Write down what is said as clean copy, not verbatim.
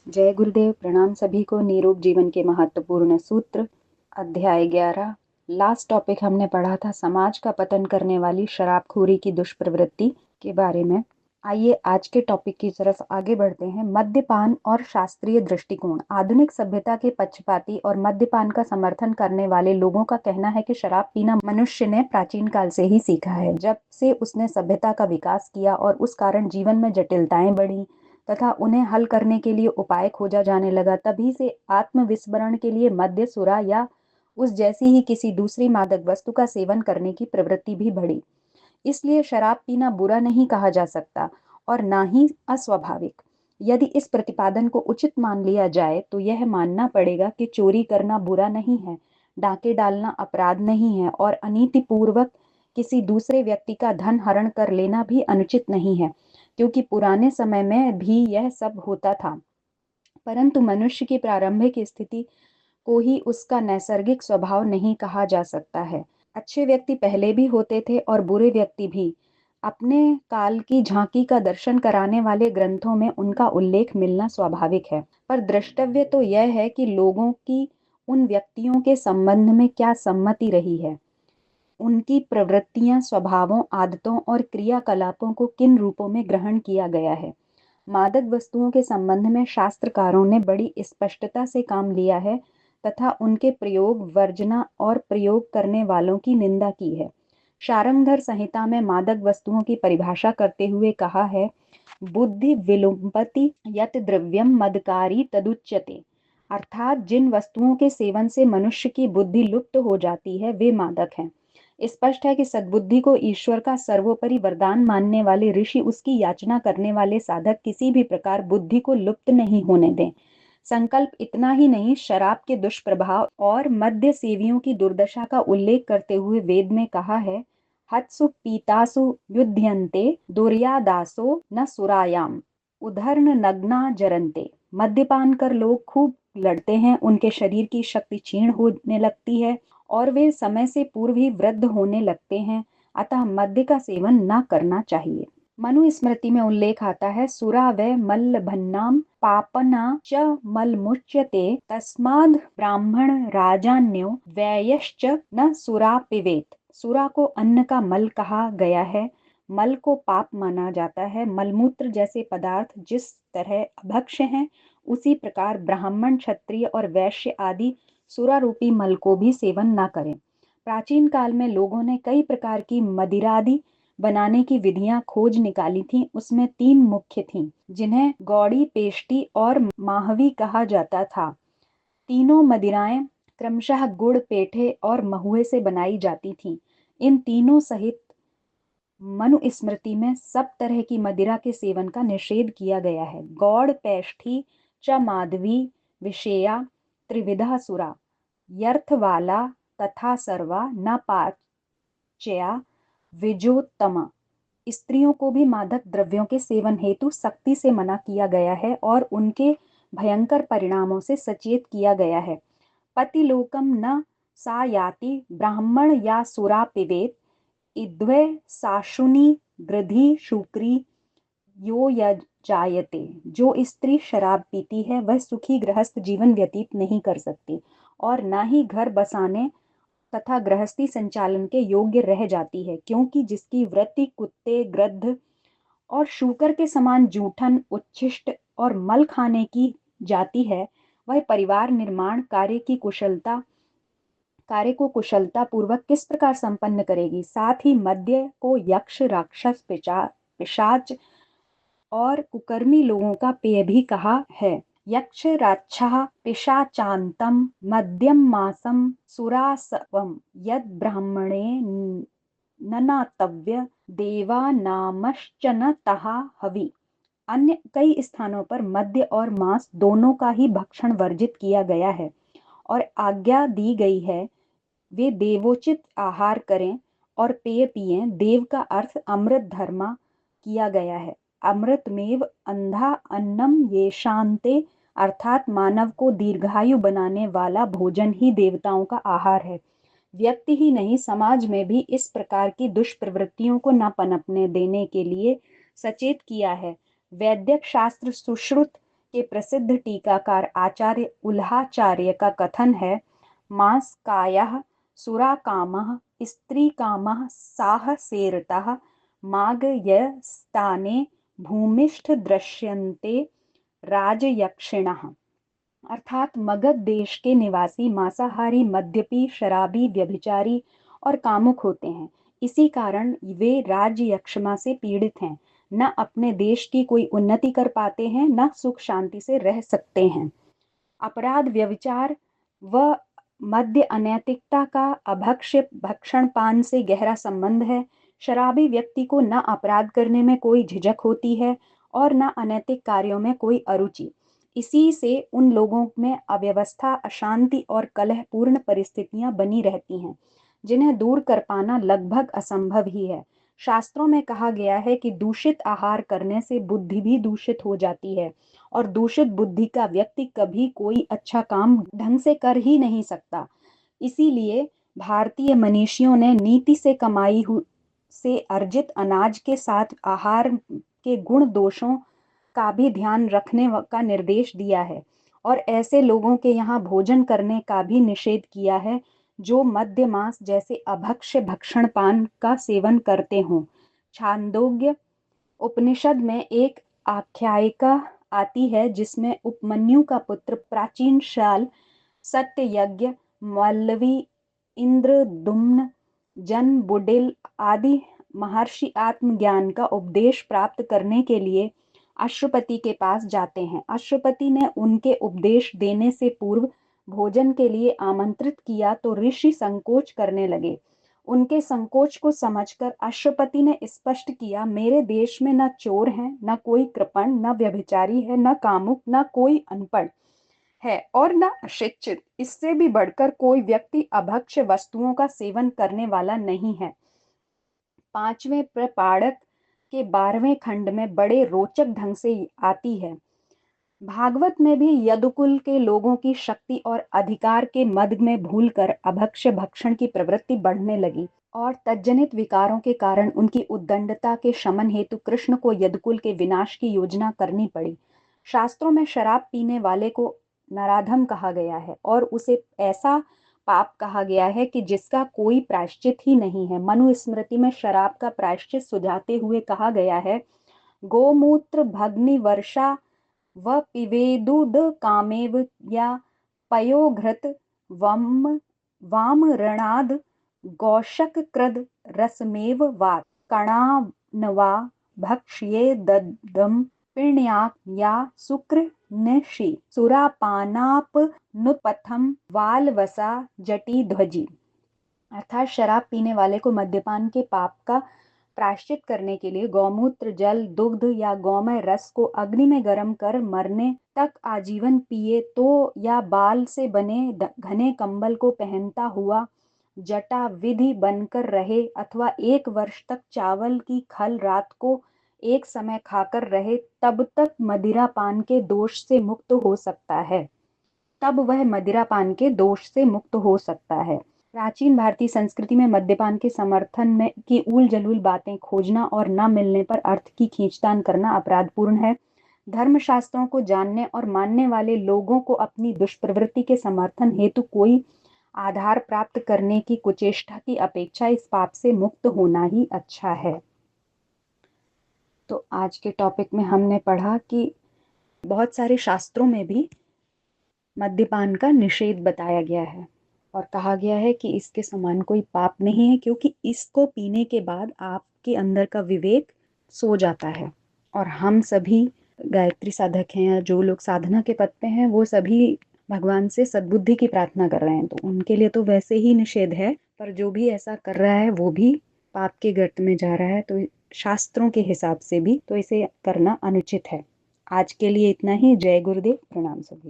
जय गुरुदेव। प्रणाम सभी को। निरोग जीवन के महत्वपूर्ण सूत्र, अध्याय 11। लास्ट टॉपिक हमने पढ़ा था समाज का पतन करने वाली शराबखोरी की दुष्प्रवृत्ति के बारे में। आइए आज के टॉपिक की तरफ आगे बढ़ते हैं। मद्यपान और शास्त्रीय दृष्टिकोण। आधुनिक सभ्यता के पक्षपाती और मद्यपान का समर्थन करने वाले लोगों का कहना है कि शराब पीना मनुष्य ने प्राचीन काल से ही सीखा है। जब से उसने सभ्यता का विकास किया और उस कारण जीवन में जटिलताएं बढ़ी तथा उन्हें हल करने के लिए उपाय खोजा जाने लगा, तभी से आत्मविस्मरण के लिए मद्य, सुरा या उस जैसी ही किसी दूसरी मादक वस्तु का सेवन करने की प्रवृत्ति भी बढ़ी। इसलिए शराब पीना बुरा नहीं कहा जा सकता और ना ही अस्वाभाविक। यदि इस प्रतिपादन को उचित मान लिया जाए तो यह मानना पड़ेगा कि चोरी करना बुरा नहीं है, डाके डालना अपराध नहीं है और अनीतिपूर्वक किसी दूसरे व्यक्ति का धन हरण कर लेना भी अनुचित नहीं है, क्योंकि पुराने समय में भी यह सब होता था। परंतु मनुष्य की प्रारंभिक स्थिति को ही उसका नैसर्गिक स्वभाव नहीं कहा जा सकता है। अच्छे व्यक्ति पहले भी होते थे और बुरे व्यक्ति भी। अपने काल की झांकी का दर्शन कराने वाले ग्रंथों में उनका उल्लेख मिलना स्वाभाविक है, पर द्रष्टव्य तो यह है कि लोगों की उन व्यक्तियों के संबंध में क्या सम्मति रही है, उनकी प्रवृत्तियां, स्वभावों, आदतों और क्रियाकलापों को किन रूपों में ग्रहण किया गया है। मादक वस्तुओं के संबंध में शास्त्रकारों ने बड़ी स्पष्टता से काम लिया है तथा उनके प्रयोग, वर्जना और प्रयोग करने वालों की निंदा की है। शारंगधर संहिता में मादक वस्तुओं की परिभाषा करते हुए कहा है, बुद्धि विलुम्पति यत द्रव्यम मदकारी तदुच्यते। अर्थात जिन वस्तुओं के सेवन से मनुष्य की बुद्धि लुप्त हो जाती है वे मादक हैं। स्पष्ट है कि सद्बुद्धि को ईश्वर का सर्वोपरि वरदान मानने वाले ऋषि उसकी याचना करने वाले साधक किसी भी प्रकार बुद्धि को लुप्त नहीं होने दें। संकल्प इतना ही नहीं, शराब के दुष्प्रभाव और मद्य सेवियों की दुर्दशा का उल्लेख करते हुए वेद में कहा है, हत्सु पीतासु युध्यन्ते दुर्यादासो न सुरायाम उधर्न नग्ना जरन्ते। मद्यपान कर लोग खूब लड़ते हैं, उनके शरीर की शक्ति क्षीण होने लगती है और वे समय से पूर्व ही वृद्ध होने लगते हैं। अतः मद्य का सेवन न करना चाहिए। मनुस्मृति में उल्लेख आता है, सुरा वै मल्लभन्नाम पापना च मलमुच्यते तस्माद् ब्राह्मण राजान्यो वैयश्च न सुरा पिबेत। सुरा को अन्न का मल कहा गया है। मल को पाप माना जाता है। मलमूत्र जैसे पदार्थ जिस तरह अभक्ष्य हैं, उसी प्रकार ब्राह्मण, क्षत्रिय और वैश्य आदि सुरारूपी मल को भी सेवन न करें। प्राचीन काल में लोगों ने कई प्रकार की मदिरादि बनाने की विधियां खोज निकाली थीं। उसमें 3 मुख्य थीं, जिन्हें गौड़ी, पेष्टी और माहवी कहा जाता था। तीनों मदिराएं क्रमशः गुड़, पेठे और महुए से बनाई जाती थीं। इन तीनों सहित मनुस्मृति में सब तरह की मदिरा के सेवन का निषेध किया गया है। गौड़, पेष्ठी च माधवी विषया त्रिविधा सुरा यर्थवाला तथा सर्वा न पाच्या विजोत्तमा। स्त्रियों को भी मादक द्रव्यों के सेवन हेतु सख्ती से मना किया गया है और उनके भयंकर परिणामों से सचेत किया गया है। पतिलोकम न सा याति ब्राह्मण या सुरा पिबेत इद्वे साशुनी गृधी शुक्री यो जायते। जो स्त्री शराब पीती है वह सुखी गृहस्थ जीवन व्यतीत नहीं कर सकती और न ही घर बसाने तथा गृहस्थी संचालन के योग्य रह जाती है, क्योंकि जिसकी वृत्ति कुत्ते, गिद्ध और शूकर के समान जूठन, उच्छिष्ट और मल खाने की जाती है, वह परिवार निर्माण कार्य को कुशलता पूर्वक किस प्रकार संपन्न करेगी। साथ ही मद्य को यक्ष, राक्षस, पिशाच और कुकर्मी लोगों का पेय भी कहा है। यक्ष राक्षः पिशाचान्तं मद्यं मासं सुरासवं यद ब्राह्मणे ननातव्य देवानामश्चन तहा हवि। अन्य कई स्थानों पर मद्य और मांस दोनों का ही भक्षण वर्जित किया गया है और आज्ञा दी गई है वे देवोचित आहार करें और पेय पिएं। देव का अर्थ अमृत धर्मा किया गया है। अमृतमेव अंधा अन्नम ये शांते, अर्थात मानव को दीर्घायु बनाने वाला भोजन ही देवताओं का आहार है। व्यक्ति ही नहीं, समाज में भी इस प्रकार की दुष्प्रवृत्तियों को न पनपने देने के लिए सचेत किया है। वैद्यक शास्त्र सुश्रुत के प्रसिद्ध टीकाकार आचार्य उल्हाचार्य का कथन है, मांस कायः सुराकामः स्त्रीकामः साहसेरतः मागयस्ताने भूमिष्ठ दृश्यन्ते राजयक्षिणः। अर्थात मगध देश के निवासी मांसाहारी, मद्यपी, शराबी, व्यभिचारी और कामुक होते हैं। इसी कारण वे राजयक्षमा से पीड़ित हैं, न अपने देश की कोई उन्नति कर पाते हैं, न सुख शांति से रह सकते हैं। अपराध, व्यभिचार व मद्य अनैतिकता का अभक्ष्य भक्षण पान से गहरा संबंध है। शराबी व्यक्ति को न अपराध करने में कोई झिझक होती है और न अनैतिक कार्यों में कोई अरुचि। इसी से उन लोगों में अव्यवस्था, अशांति और कलहपूर्ण परिस्थितियां बनी रहती हैं, जिन्हें दूर कर पाना लगभग असंभव ही है। शास्त्रों में कहा गया है कि दूषित आहार करने से बुद्धि भी दूषित हो जाती है और दूषित बुद्धि का व्यक्ति कभी कोई अच्छा काम ढंग से कर ही नहीं सकता। इसीलिए भारतीय मनीषियों ने नीति से कमाई से अर्जित अनाज के साथ आहार के गुण दोषों का भी ध्यान रखने का निर्देश दिया है और ऐसे लोगों के यहाँ भोजन करने का भी निषेध किया है जो मद्य, मांस जैसे अभक्ष्य भक्षण पान का सेवन करते हों। छांदोग्य उपनिषद में एक आख्यायिका आती है जिसमें उपमन्यु का पुत्र प्राचीन शाल, सत्ययज्ञ, मल्लवी, इंद्रदुम्न, जन बुडिल आदि महर्षि आत्मज्ञान का उपदेश प्राप्त करने के लिए अश्वपति के पास जाते हैं। अश्वपति ने उनके उपदेश देने से पूर्व भोजन के लिए आमंत्रित किया तो ऋषि संकोच करने लगे। उनके संकोच को समझकर अश्वपति ने स्पष्ट किया, मेरे देश में न चोर हैं, न कोई कृपण, न व्यभिचारी है, न कामुक, न कोई अनपढ़ है और न अशिक्षित। इससे भी बढ़कर कोई व्यक्ति अभक्ष्य वस्तुओं का सेवन करने वाला नहीं है। 5वें प्रपाढ़क के 12वें खंड में बड़े रोचक ढंग से आती है। भागवत में भी यदुकुल के लोगों की शक्ति और अधिकार के मद में भूलकर अभक्ष्य भक्षण की प्रवृत्ति बढ़ने लगी और तज्जनित विकारों के कारण उनकी उद्दंडता के शमन हेतु कृष्ण को यदुकुल के विनाश की योजना करनी पड़ी। शास्त्रों में शराब पीने वाले को नराधम कहा गया है और उसे ऐसा पाप कहा गया है कि जिसका कोई प्रायश्चित ही नहीं है। मनुस्मृति में शराब का प्रायश्चित सुझाते हुए कहा गया है, गोमूत्र भग्नि वर्षा व पिबेदुद कामेव या पयोघृत वाम ऋणाद गौशक कृद रसमेव वा कणानवा भक्ष्येदम पिण्याक या शुक्र निशि सुरापानाप नुपथम वालवसा जटी ध्वजी। अर्थात शराब पीने वाले को मद्यपान के पाप का प्रायश्चित करने के लिए गौमूत्र, जल, दुग्ध या गौमय रस को अग्नि में गर्म कर मरने तक आजीवन पिए तो या बाल से बने घने कंबल को पहनता हुआ जटा विधि बनकर रहे अथवा 1 वर्ष तक चावल की खल रात को एक समय खाकर रहे, तब तक मदिरा पान के दोष से मुक्त हो सकता है। तब वह मदिरा पान के दोष से मुक्त हो सकता है। प्राचीन भारतीय संस्कृति में मद्यपान के समर्थन में की उल जलूल बातें खोजना और न मिलने पर अर्थ की खींचतान करना अपराधपूर्ण है। धर्मशास्त्रों को जानने और मानने वाले लोगों को अपनी दुष्प्रवृत्ति के समर्थन हेतु कोई आधार प्राप्त करने की कुचेष्टा की अपेक्षा इस पाप से मुक्त होना ही अच्छा है। तो आज के टॉपिक में हमने पढ़ा कि बहुत सारे शास्त्रों में भी मद्यपान का निषेध बताया गया है और कहा गया है कि इसके समान कोई पाप नहीं है, क्योंकि इसको पीने के बाद आपके अंदर का विवेक सो जाता है। और हम सभी गायत्री साधक हैं या जो लोग साधना के पद पे हैं, वो सभी भगवान से सद्बुद्धि की प्रार्थना कर रहे हैं, तो उनके लिए तो वैसे ही निषेध है, पर जो भी ऐसा कर रहा है वो भी पाप के गर्त में जा रहा है। तो शास्त्रों के हिसाब से भी तो इसे करना अनुचित है। आज के लिए इतना ही। जय गुरुदेव, प्रणाम सभी।